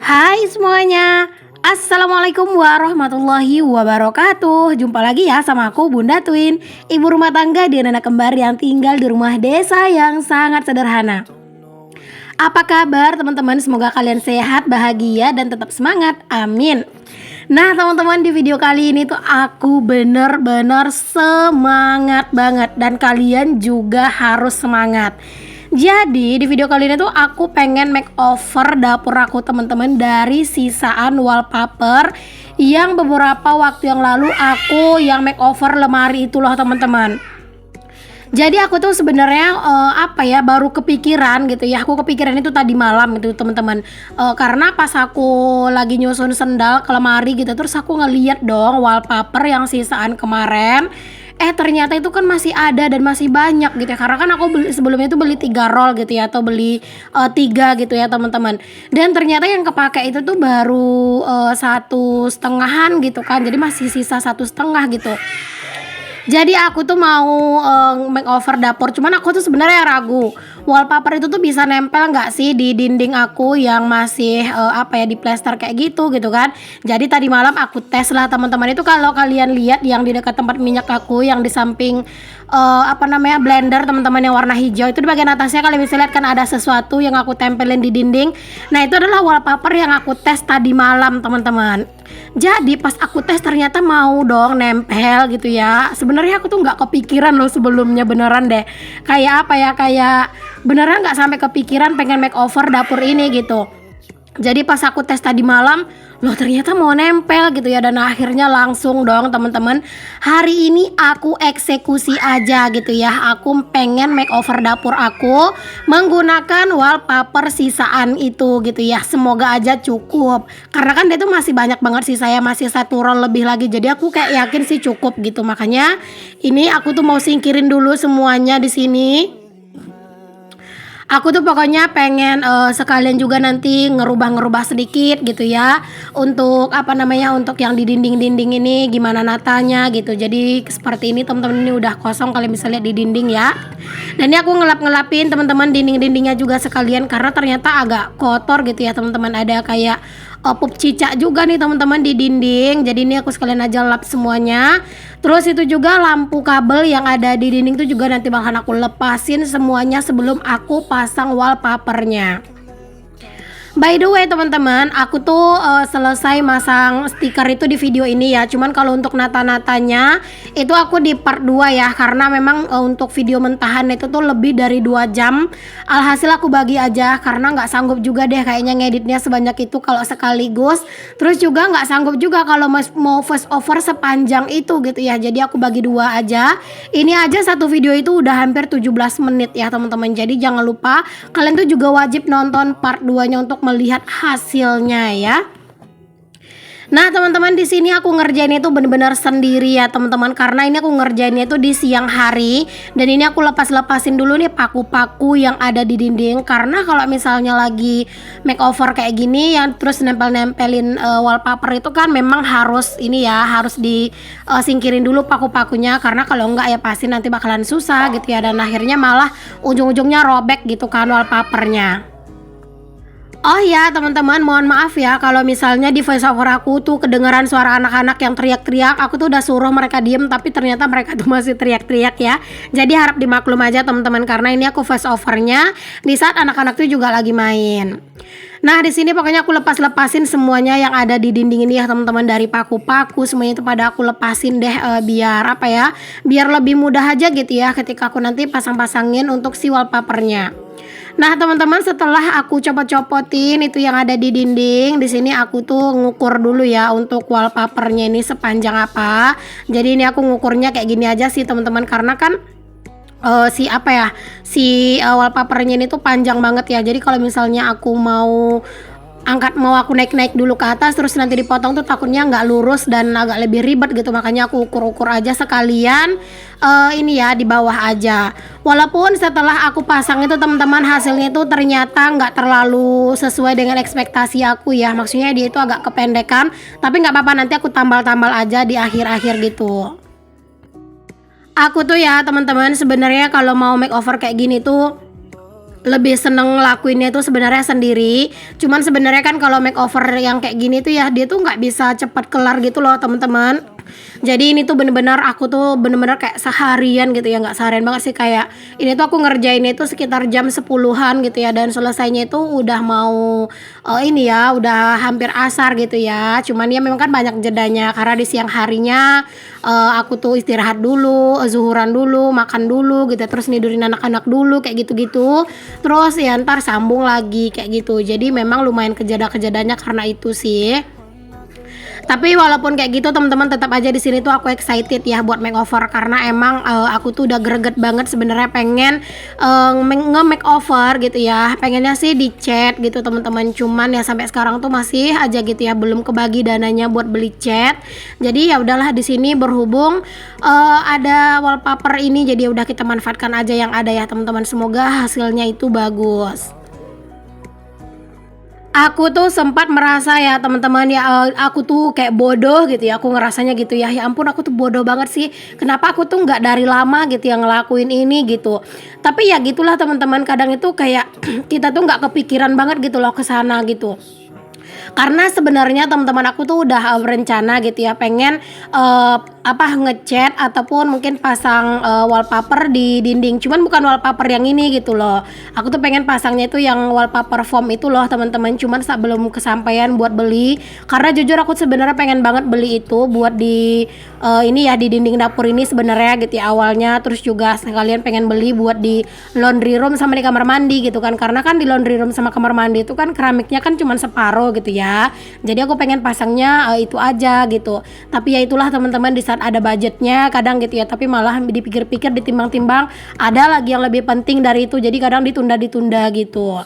Hai semuanya, Assalamualaikum warahmatullahi wabarakatuh. Jumpa lagi ya sama aku Bunda Twin, ibu rumah tangga dan anak kembar yang tinggal di rumah desa yang sangat sederhana. Apa kabar teman-teman? Semoga kalian sehat, bahagia, dan tetap semangat, amin. Nah teman-teman, di video kali ini tuh aku bener-bener semangat banget. Dan kalian juga harus semangat. Jadi di video kali ini tuh aku pengen makeover dapur aku teman-teman dari sisaan wallpaper yang beberapa waktu yang lalu aku yang makeover lemari itu loh teman-teman. Jadi aku tuh sebenarnya baru kepikiran gitu ya. Aku kepikiran itu tadi malam gitu teman-teman. Karena pas aku lagi nyusun sendal ke lemari gitu, terus aku ngeliat dong wallpaper yang sisaan kemarin. Ternyata itu kan masih ada dan masih banyak gitu ya. Karena kan aku sebelumnya itu beli 3 roll gitu ya, atau beli 3 gitu ya teman-teman. Dan ternyata yang kepake itu tuh baru 1,5 gitu kan. Jadi masih sisa 1,5 gitu. Jadi aku tuh mau makeover dapur, cuman aku tuh sebenarnya ragu wallpaper itu tuh bisa nempel nggak sih di dinding aku yang masih di plester kayak gitu kan. Jadi tadi malam aku tes lah teman-teman. Itu kalau kalian lihat yang di dekat tempat minyak aku yang di samping blender teman-teman yang warna hijau itu, di bagian atasnya kalian bisa lihat kan ada sesuatu yang aku tempelin di dinding. Nah itu adalah wallpaper yang aku tes tadi malam teman-teman. Jadi pas aku tes ternyata mau dong nempel gitu ya. Sebenarnya aku tuh nggak kepikiran loh sebelumnya, beneran deh. Kayak beneran nggak sampai kepikiran pengen makeover dapur ini gitu. Jadi pas aku tes tadi malam, loh ternyata mau nempel gitu ya. Dan akhirnya langsung dong teman-teman, hari ini aku eksekusi aja gitu ya. Aku pengen makeover dapur aku menggunakan wallpaper sisaan itu gitu ya. Semoga aja cukup, karena kan dia tuh masih banyak banget sih, saya masih 1 roll lebih lagi. Jadi aku kayak yakin sih cukup gitu. Makanya ini aku tuh mau singkirin dulu semuanya di sini. Aku tuh pokoknya pengen sekalian juga nanti ngerubah sedikit gitu ya. Untuk untuk yang di dinding-dinding ini gimana natanya gitu. Jadi seperti ini teman-teman, ini udah kosong, kalian bisa lihat di dinding ya. Dan ini aku ngelap-ngelapin teman-teman dinding-dindingnya juga sekalian, karena ternyata agak kotor gitu ya teman-teman. Ada kayak pup cicak juga nih teman-teman di dinding. Jadi ini aku sekalian aja lap semuanya. Terus itu juga lampu kabel yang ada di dinding itu juga nanti bakalan aku lepasin semuanya sebelum aku pasang wallpapernya. By the way teman-teman, aku tuh selesai masang stiker itu di video ini ya. Cuman kalau untuk nata-natanya itu aku di part 2 ya. Karena memang untuk video mentahan itu tuh lebih dari 2 jam. Alhasil aku bagi aja karena nggak sanggup juga deh kayaknya ngeditnya sebanyak itu kalau sekaligus. Terus juga nggak sanggup juga kalau mau voice over sepanjang itu gitu ya. Jadi aku bagi 2 aja. Ini aja satu video itu udah hampir 17 menit ya teman-teman. Jadi jangan lupa kalian tuh juga wajib nonton part 2-nya untuk melihat hasilnya ya. Nah teman-teman, di sini aku ngerjainnya itu bener-bener sendiri ya teman-teman, karena ini aku ngerjainnya itu di siang hari. Dan ini aku lepasin dulu nih paku-paku yang ada di dinding, karena kalau misalnya lagi makeover kayak gini yang terus nempelin wallpaper itu kan memang harus harus disingkirin dulu paku-pakunya, karena kalau enggak ya pasti nanti bakalan susah gitu ya. Dan akhirnya malah ujung-ujungnya robek gitu kan wallpapernya. Oh ya teman-teman, mohon maaf ya kalau misalnya di voiceover aku tuh kedengeran suara anak-anak yang teriak-teriak. Aku tuh udah suruh mereka diem, tapi ternyata mereka tuh masih teriak-teriak ya. Jadi harap dimaklum aja teman-teman, karena ini aku voiceovernya di saat anak-anak tuh juga lagi main. Nah di sini pokoknya aku lepasin semuanya yang ada di dinding ini ya teman-teman, dari paku-paku semuanya itu pada aku lepasin deh, biar biar lebih mudah aja gitu ya ketika aku nanti pasang-pasangin untuk si wallpapernya. Nah teman-teman, setelah aku copot-copotin itu yang ada di dinding, di sini aku tuh ngukur dulu ya untuk wallpapernya ini sepanjang apa. Jadi ini aku ngukurnya kayak gini aja sih teman-teman, karena kan wallpapernya ini tuh panjang banget ya. Jadi kalau misalnya aku mau aku naik dulu ke atas terus nanti dipotong tuh takutnya nggak lurus dan agak lebih ribet gitu. Makanya aku ukur-ukur aja sekalian ini ya di bawah aja. Walaupun setelah aku pasang itu teman-teman, hasilnya itu ternyata nggak terlalu sesuai dengan ekspektasi aku ya. Maksudnya dia itu agak kependekan, tapi nggak apa-apa, nanti aku tambal-tambal aja di akhir-akhir gitu. Aku tuh ya teman-teman sebenarnya kalau mau makeover kayak gini tuh lebih seneng ngelakuinnya itu sebenarnya sendiri. Cuman sebenarnya kan kalau makeover yang kayak gini tuh ya dia tuh nggak bisa cepat kelar gitu loh teman-teman. Jadi ini tuh bener-bener aku tuh bener-bener kayak seharian gitu ya, nggak seharian banget sih, kayak ini tuh aku ngerjainnya itu sekitar jam 10-an gitu ya, dan selesainya itu udah mau ini ya udah hampir asar gitu ya. Cuman ya memang kan banyak jedanya karena di siang harinya aku tuh istirahat dulu, zuhuran dulu, makan dulu gitu, terus nidurin anak-anak dulu kayak gitu-gitu. Terus ya ntar sambung lagi kayak gitu. Jadi memang lumayan kejeda-kejedanya karena itu sih. Tapi walaupun kayak gitu teman-teman, tetap aja di sini tuh aku excited ya buat makeover karena emang aku tuh udah greget banget sebenarnya pengen nge-makeover gitu ya. Pengennya sih di cat gitu teman-teman. Cuman ya sampai sekarang tuh masih aja gitu ya belum kebagi dananya buat beli cat. Jadi ya udahlah di sini berhubung ada wallpaper ini, jadi ya udah kita manfaatkan aja yang ada ya teman-teman. Semoga hasilnya itu bagus. Aku tuh sempat merasa ya teman-teman ya, aku tuh kayak bodoh gitu ya, aku ngerasanya gitu ya, ya ampun aku tuh bodoh banget sih, kenapa aku tuh nggak dari lama gitu ya ngelakuin ini gitu. Tapi ya gitulah teman-teman, kadang itu kayak kita tuh nggak kepikiran banget gitu loh ke sana gitu. Karena sebenarnya teman-teman aku tuh udah berencana gitu ya pengen ngecat ataupun mungkin pasang wallpaper di dinding. Cuman bukan wallpaper yang ini gitu loh. Aku tuh pengen pasangnya itu yang wallpaper foam itu loh teman-teman. Cuman belum kesampaian buat beli. Karena jujur aku sebenarnya pengen banget beli itu buat di ini ya di dinding dapur ini sebenarnya gitu ya awalnya. Terus juga sekalian pengen beli buat di laundry room sama di kamar mandi gitu kan. Karena kan di laundry room sama kamar mandi itu kan keramiknya kan cuman separuh gitu ya. Jadi aku pengen pasangnya itu aja gitu. Tapi ya itulah teman-teman, di saat ada budgetnya kadang gitu ya, tapi malah dipikir-pikir ditimbang-timbang ada lagi yang lebih penting dari itu, jadi kadang ditunda-ditunda gitu.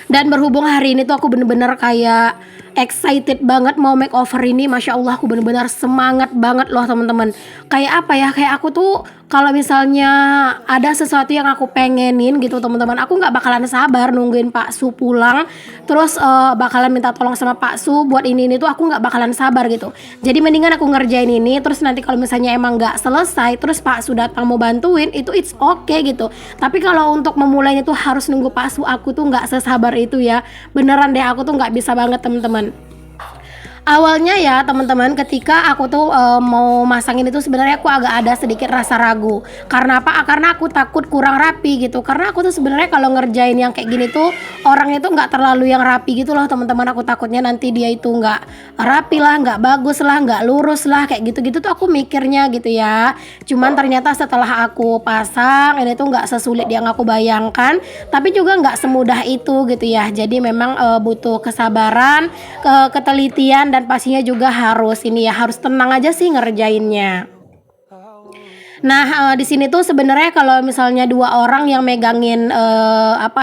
Dan berhubung hari ini tuh aku bener-bener kayak excited banget mau makeover ini, masya Allah aku bener-bener semangat banget loh teman-teman. Kayak apa ya, kayak aku tuh kalau misalnya ada sesuatu yang aku pengenin gitu teman-teman, aku nggak bakalan sabar nungguin Pak Su pulang, terus bakalan minta tolong sama Pak Su buat ini tuh aku nggak bakalan sabar gitu. Jadi mendingan aku ngerjain ini, terus nanti kalau misalnya emang nggak selesai terus Pak Su datang mau bantuin, itu it's okay gitu. Tapi kalau untuk memulainya tuh harus nunggu Pak Su, aku tuh nggak sesabar itu ya, beneran deh aku tuh nggak bisa banget teman-teman. Awalnya ya teman-teman, ketika aku tuh mau masangin itu sebenarnya aku agak ada sedikit rasa ragu. Karena apa? Karena aku takut kurang rapi gitu. Karena aku tuh sebenarnya kalau ngerjain yang kayak gini tuh orangnya tuh nggak terlalu yang rapi gitu loh teman-teman. Aku takutnya nanti dia itu nggak rapi lah, nggak bagus lah, nggak lurus lah kayak gitu-gitu tuh aku mikirnya gitu ya. Cuman ternyata setelah aku pasang ini tuh nggak sesulit yang aku bayangkan, tapi juga nggak semudah itu gitu ya. Jadi memang butuh kesabaran, ketelitian, dan pastinya juga harus ini ya, harus tenang aja sih ngerjainnya. Nah, di sini tuh sebenarnya kalau misalnya dua orang yang megangin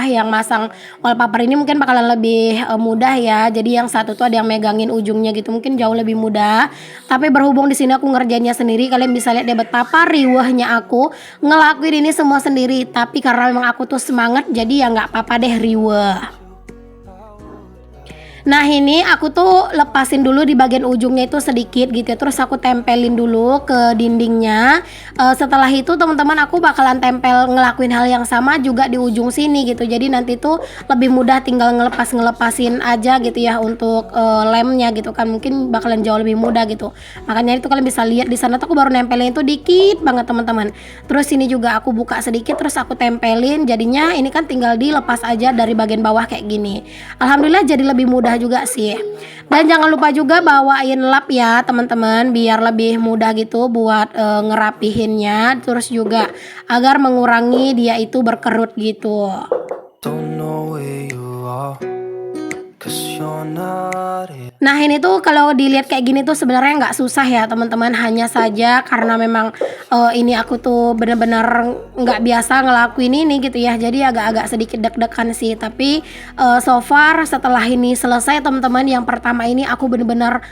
yang masang wallpaper ini mungkin bakalan lebih mudah ya. Jadi yang satu tuh ada yang megangin ujungnya gitu, mungkin jauh lebih mudah. Tapi berhubung di sini aku ngerjainnya sendiri, kalian bisa lihat deh betapa riwahnya aku ngelakuin ini semua sendiri. Tapi karena memang aku tuh semangat, jadi ya nggak apa-apa deh riwah. Nah ini aku tuh lepasin dulu di bagian ujungnya itu sedikit gitu ya, terus aku tempelin dulu ke dindingnya. Setelah itu teman-teman aku bakalan tempel ngelakuin hal yang sama juga di ujung sini gitu. Jadi nanti tuh lebih mudah tinggal ngelepasin aja gitu ya untuk lemnya gitu kan, mungkin bakalan jauh lebih mudah gitu. Makanya itu kalian bisa lihat di sana tuh aku baru nempelin itu dikit banget teman-teman. Terus ini juga aku buka sedikit terus aku tempelin, jadinya ini kan tinggal dilepas aja dari bagian bawah kayak gini. Alhamdulillah jadi lebih mudah juga sih. Dan jangan lupa juga bawain lap ya teman-teman, biar lebih mudah gitu buat ngerapihinnya, terus juga agar mengurangi dia itu berkerut gitu. Nah ini tuh kalau dilihat kayak gini tuh sebenarnya nggak susah ya teman-teman, hanya saja karena memang ini aku tuh bener-bener nggak biasa ngelakuin ini gitu ya, jadi agak-agak sedikit deg-degan sih. Tapi so far setelah ini selesai teman-teman, yang pertama ini aku bener-bener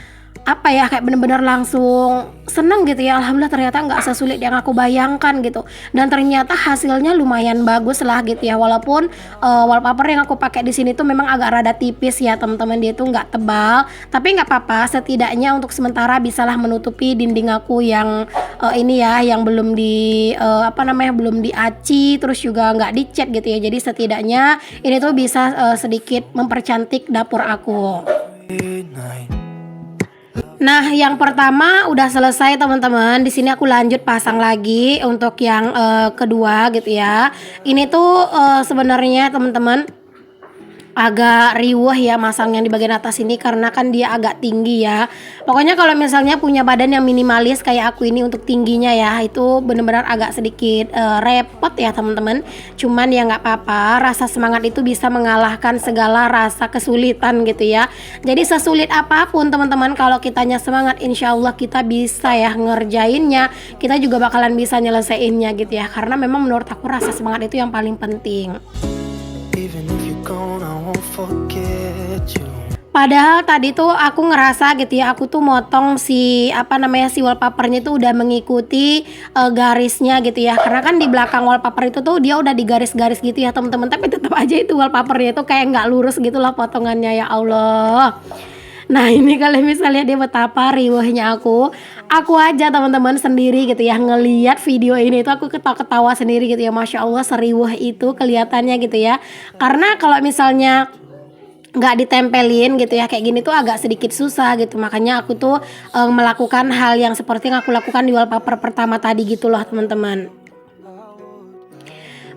apa ya, kayak bener-bener langsung seneng gitu ya, alhamdulillah ternyata nggak sesulit yang aku bayangkan gitu, dan ternyata hasilnya lumayan bagus lah gitu ya, walaupun wallpaper yang aku pakai di sini tuh memang agak rada tipis ya teman-teman, dia tuh nggak tebal, tapi nggak apa-apa, setidaknya untuk sementara bisalah menutupi dinding aku yang ini ya, yang belum di apa namanya, belum diaci, terus juga nggak dicat gitu ya, jadi setidaknya ini tuh bisa sedikit mempercantik dapur aku. Nah, yang pertama udah selesai teman-teman. Di sini aku lanjut pasang lagi untuk yang kedua gitu ya. Ini tuh sebenarnya teman-teman agak riweh ya masang yang di bagian atas ini karena kan dia agak tinggi ya. Pokoknya kalau misalnya punya badan yang minimalis kayak aku ini untuk tingginya ya, itu bener-bener agak sedikit repot ya teman-teman. Cuman ya nggak apa-apa, rasa semangat itu bisa mengalahkan segala rasa kesulitan gitu ya. Jadi sesulit apapun teman-teman, kalau kitanya semangat, insya Allah kita bisa ya ngerjainnya. Kita juga bakalan bisa nyelesainnya gitu ya. Karena memang menurut aku rasa semangat itu yang paling penting. Padahal tadi tuh aku ngerasa gitu ya, aku tuh motong si apa namanya, si wallpapernya itu udah mengikuti garisnya gitu ya. Karena kan di belakang wallpaper itu tuh dia udah digaris-garis gitu ya teman-teman, tapi tetap aja itu wallpapernya tuh kayak nggak lurus gitu lah potongannya, ya Allah. Nah ini kalian bisa lihat dia betapa riwehnya aku aja teman-teman sendiri gitu ya ngelihat video ini itu aku ketawa-ketawa sendiri gitu ya, Masya Allah seriweh itu kelihatannya gitu ya. Karena kalau misalnya nggak ditempelin gitu ya kayak gini tuh agak sedikit susah gitu, makanya aku tuh melakukan hal yang seperti yang aku lakukan di wallpaper pertama tadi gitu loh teman-teman.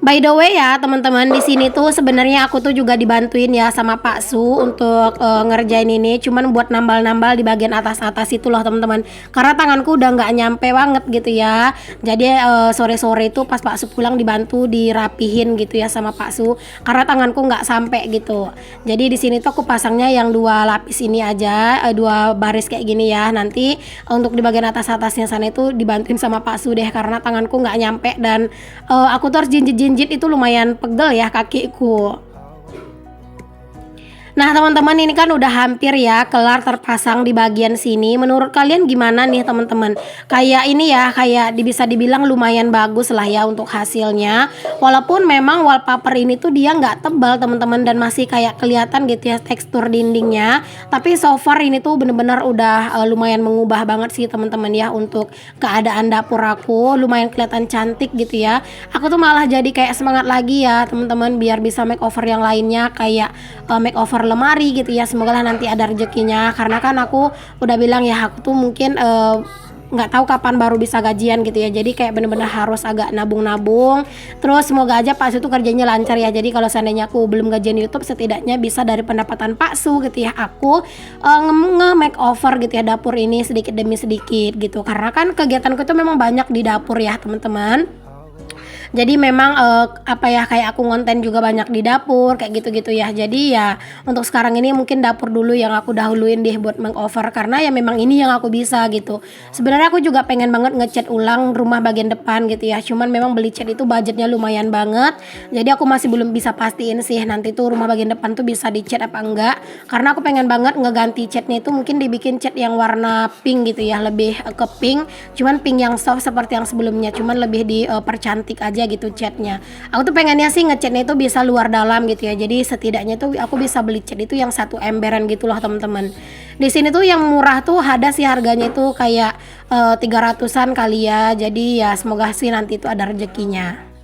By the way ya teman-teman, di sini tuh sebenarnya aku tuh juga dibantuin ya sama Pak Su untuk ngerjain ini, cuman buat nambal-nambal di bagian atas-atas itu loh teman-teman. Karena tanganku udah nggak nyampe banget gitu ya. Jadi sore-sore itu pas Pak Su pulang dibantu dirapihin gitu ya sama Pak Su. Karena tanganku nggak sampai gitu. Jadi di sini tuh aku pasangnya yang 2 lapis ini aja, 2 baris kayak gini ya. Nanti untuk di bagian atas-atasnya sana itu dibantuin sama Pak Su deh, karena tanganku nggak nyampe dan aku tuh harus jinjit-jinjit itu lumayan pegel ya kakiku. Nah teman-teman, ini kan udah hampir ya kelar terpasang di bagian sini. Menurut kalian gimana nih teman-teman? Kayak ini ya, kayak bisa dibilang lumayan bagus lah ya untuk hasilnya. Walaupun memang wallpaper ini tuh dia nggak tebal teman-teman, dan masih kayak kelihatan gitu ya tekstur dindingnya. Tapi so far ini tuh bener-bener udah lumayan mengubah banget sih teman-teman ya untuk keadaan dapur aku. Lumayan kelihatan cantik gitu ya. Aku tuh malah jadi kayak semangat lagi ya teman-teman biar bisa makeover yang lainnya, kayak makeover lemari gitu ya. Semoga lah nanti ada rezekinya, karena kan aku udah bilang ya aku tuh mungkin nggak tahu kapan baru bisa gajian gitu ya, jadi kayak bener-bener harus agak nabung-nabung. Terus semoga aja Pak Su tuh kerjanya lancar ya, jadi kalau seandainya aku belum gajian YouTube setidaknya bisa dari pendapatan Pak Su gitu ya, aku nge-makeover gitu ya dapur ini sedikit demi sedikit gitu, karena kan kegiatanku tuh memang banyak di dapur ya teman-teman. Jadi memang apa ya, kayak aku ngonten juga banyak di dapur kayak gitu-gitu ya. Jadi ya untuk sekarang ini mungkin dapur dulu yang aku dahuluin deh buat makeover, karena ya memang ini yang aku bisa gitu. Sebenarnya aku juga pengen banget ngecat ulang rumah bagian depan gitu ya. Cuman memang beli cat itu budgetnya lumayan banget. Jadi aku masih belum bisa pastiin sih nanti tuh rumah bagian depan tuh bisa dicat apa enggak. Karena aku pengen banget ngeganti catnya itu, mungkin dibikin cat yang warna pink gitu ya, lebih ke pink. Cuman pink yang soft seperti yang sebelumnya, cuman lebih dipercantik aja gitu catnya. Aku tuh pengennya sih ngecatnya itu bisa luar dalam gitu ya, jadi setidaknya tuh aku bisa beli cat itu yang 1 emberan gitu loh teman-teman. Di sini tuh yang murah tuh ada sih harganya itu kayak 300-an kali ya, jadi ya semoga sih nanti itu ada rezekinya.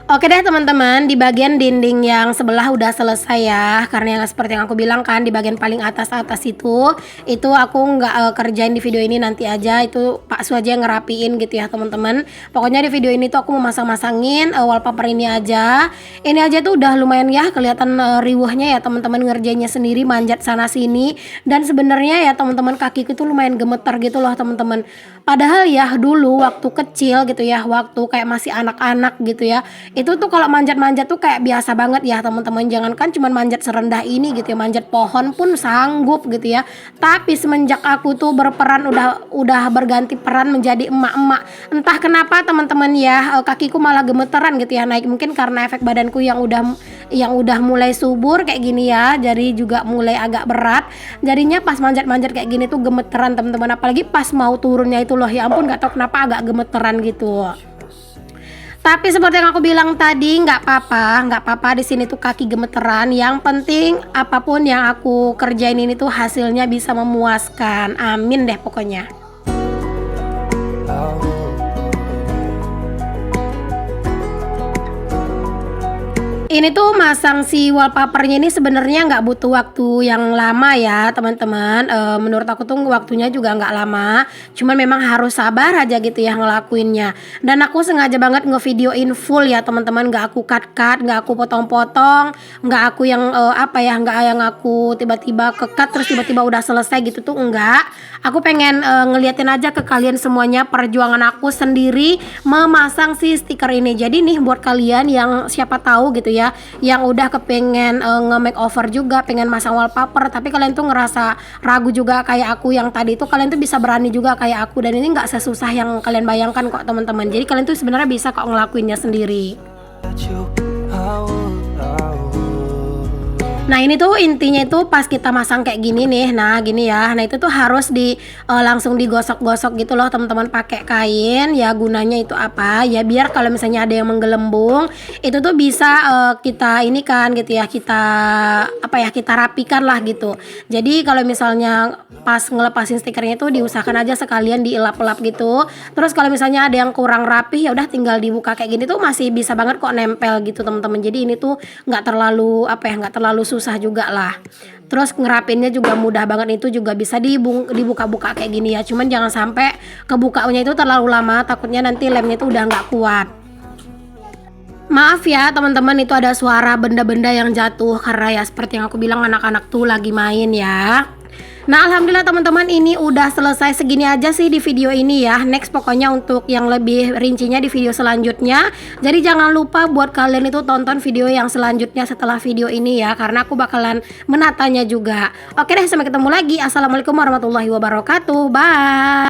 Oke deh teman-teman, di bagian dinding yang sebelah udah selesai ya. Karena yang seperti yang aku bilang kan, di bagian paling atas-atas itu aku nggak kerjain di video ini, nanti aja itu Pak Su aja yang ngerapiin gitu ya teman-teman. Pokoknya di video ini tuh aku mau masang-masangin wallpaper ini aja. Ini aja tuh udah lumayan ya kelihatan riuhnya ya teman-teman, ngerjainnya sendiri, manjat sana sini. Dan sebenarnya ya teman-teman, kakiku tuh lumayan gemeter gitu loh teman-teman. Padahal ya dulu waktu kecil gitu ya, waktu kayak masih anak-anak gitu ya, Itu tuh kalau manjat-manjat tuh kayak biasa banget ya teman-teman, jangankan cuman manjat serendah ini gitu ya, manjat pohon pun sanggup gitu ya. Tapi semenjak aku tuh berperan udah berganti peran menjadi emak-emak, entah kenapa teman-teman ya, kakiku malah gemeteran gitu ya naik, mungkin karena efek badanku yang udah mulai subur kayak gini ya, jadi juga mulai agak berat. Jadinya pas manjat-manjat kayak gini tuh gemeteran teman-teman, apalagi pas mau turunnya itu loh, ya ampun nggak tahu kenapa agak gemeteran gitu. Tapi seperti yang aku bilang tadi, nggak apa-apa di sini tuh kaki gemeteran. Yang penting apapun yang aku kerjain ini tuh hasilnya bisa memuaskan. Amin deh pokoknya. Ini tuh masang si wallpapernya ini sebenarnya nggak butuh waktu yang lama ya teman-teman. Menurut aku tuh waktunya juga nggak lama, cuman memang harus sabar aja gitu ya ngelakuinnya. Dan aku sengaja banget ngevideoin full ya teman-teman, nggak aku cut, nggak aku potong-potong, nggak aku yang nggak yang aku tiba-tiba ke-cut terus tiba-tiba udah selesai gitu tuh enggak. Aku pengen ngeliatin aja ke kalian semuanya perjuangan aku sendiri memasang si stiker ini. Jadi nih buat kalian yang siapa tahu gitu ya, yang udah kepengen nge-makeover juga, pengen masang wallpaper, tapi kalian tuh ngerasa ragu juga kayak aku yang tadi itu, kalian tuh bisa berani juga kayak aku, dan ini nggak sesusah yang kalian bayangkan kok teman-teman. Jadi kalian tuh sebenarnya bisa kok ngelakuinnya sendiri. Nah ini tuh intinya itu pas kita masang kayak gini nih, nah gini ya, nah itu tuh harus langsung digosok-gosok gitu loh teman-teman pakai kain ya. Gunanya itu apa ya, biar kalau misalnya ada yang menggelembung itu tuh bisa kita ini kan gitu ya, kita rapikan lah gitu. Jadi kalau misalnya pas ngelepasin stikernya itu diusahakan aja sekalian dielap-elap gitu. Terus kalau misalnya ada yang kurang rapih ya udah tinggal dibuka kayak gini tuh masih bisa banget kok nempel gitu teman-teman. Jadi ini tuh nggak terlalu susah juga lah. Terus ngerapinnya juga mudah banget, itu juga bisa dibuka-buka kayak gini ya. Cuman jangan sampai kebukanya itu terlalu lama, takutnya nanti lemnya itu udah nggak kuat. Maaf ya teman-teman, itu ada suara benda-benda yang jatuh karena ya seperti yang aku bilang anak-anak tuh lagi main ya. Nah alhamdulillah teman-teman, ini udah selesai. Segini aja sih di video ini ya. Next pokoknya untuk yang lebih rincinya di video selanjutnya. Jadi jangan lupa buat kalian itu tonton video yang selanjutnya setelah video ini ya, karena aku bakalan menatanya juga. Oke deh, sampai ketemu lagi. Assalamualaikum warahmatullahi wabarakatuh. Bye.